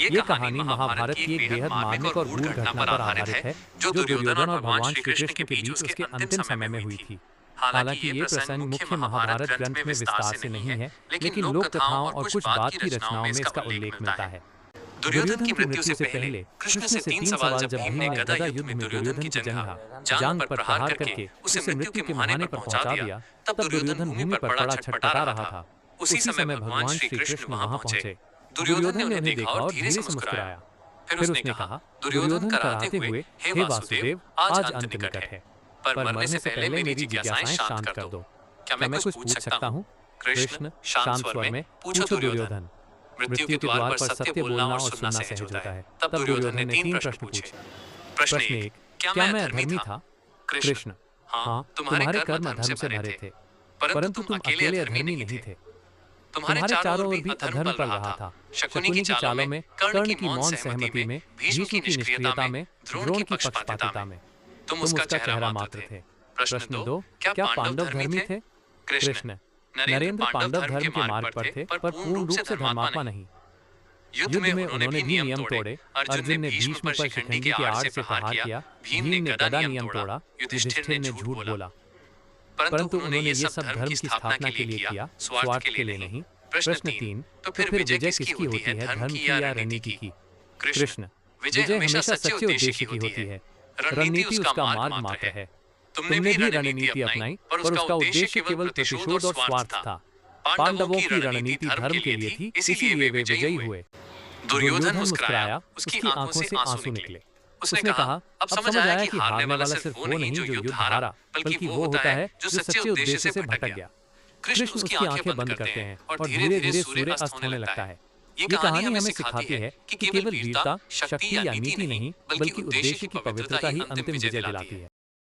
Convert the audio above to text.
ये कहानी महाभारत की एक बेहद मार्मिक और गूढ़ घटना पर आधारित है, जो दुर्योधन और भगवान श्री कृष्ण के बीच उसके अंतिम समय में हुई थी। हालांकि ये प्रसंग मुख्य महाभारत ग्रंथ में विस्तार से नहीं है, लेकिन लोक कथाओं और कुछ बाद की रचनाओं में इसका उल्लेख मिलता है। दुर्योधन की मृत्यु से पहले कृष्ण से 3 सवाल जब भीम ने गदा युद्ध में दुर्योधन की जांघ पर प्रहार करके उसे मृत्यु के मुहाने पर पहुंचा दिया, तब दुर्योधन भूमि पर पड़ा छटपटा रहा था। उसी समय भगवान श्री कृष्ण वहां पहुंचे। दुर्योधन ने उन्हें देखा और धीरे से मुस्कुराया। फिर उसने कहा, दुर्योधन कराहते हुए, हे वासुदेव, आज अंत निकट है, पर मरने से पहले मेरी जिज्ञासाएं शांत कर दो। क्या मैं कुछ पूछ सकता हूँ? कृष्ण शांत स्वर में, पूछो दुर्योधन। मृत्यु के द्वार पर सत्य बोलना और सुनना सहज होता है। तब दुर्योधन ने 3 प्रश्न पूछे। प्रश्न 1, क्या मैं अधर्मी था? कृष्ण, हाँ, तुम्हारे कर्म अधर्म से भरे थे, परंतु तुम अकेले अधर्मी नहीं थे। तुम्हारे चारों ओर भी अधर्म पल रहा था। शकुनी की चालों में, कर्ण की मौन सहमति में, भीष्म की निष्क्रियता में, द्रोण की पक्षपातिता में तुम उसका चेहरा मात्र थे। प्रश्न 2, क्या पांडव धर्मी थे? कृष्ण, नरेंद्र पांडव धर्म के मार्ग पर थे, पर पूर्ण रूप से धर्मात्मा नहीं। युद्ध में उन्होंने भी नियम तोड़े। अर्जुन ने भीष्म पर शिखंडी की आड़ से प्रहार किया, भीम ने गदा नियम तोड़ा, युधिष्ठिर ने झूठ बोला। परंतु उन्होंने ये सब धर्म की स्थापना के लिए किया, स्वार्थ के लिए नहीं। प्रश्न 3, तो फिर विजय किसकी होती है, धर्म की या रणनीति की? कृष्ण, विजय हमेशा सच्चे उद्देश्य की होती है, रणनीति उसका मार्ग मात्र है। तुमने भी रणनीति अपनाई, पर उसका उद्देश्य केवल प्रतिशोध और स्वार्थ था। पांडवों की रणनीति धर्म के लिए थी, इसीलिए वे विजयी हुए। दुर्योधन मुस्कुराया, उसकी आंखों से आंसू निकले। उसने कहा, अब समझ आया कि हारने वाला सिर्फ वो नहीं जो युद्ध हारा, बल्कि वो होता है जो सच्चे उद्देश्य से भटक गया। कृष्ण उसकी आंखें बंद करते हैं और धीरे-धीरे सूर्य अस्त होने लगता है। ये कहानी हमें सिखाती है कि केवल वीरता, शक्ति या नीति नहीं, बल्कि उद्देश्य की पवित्रता ही अंतिम विजय दिलाती है।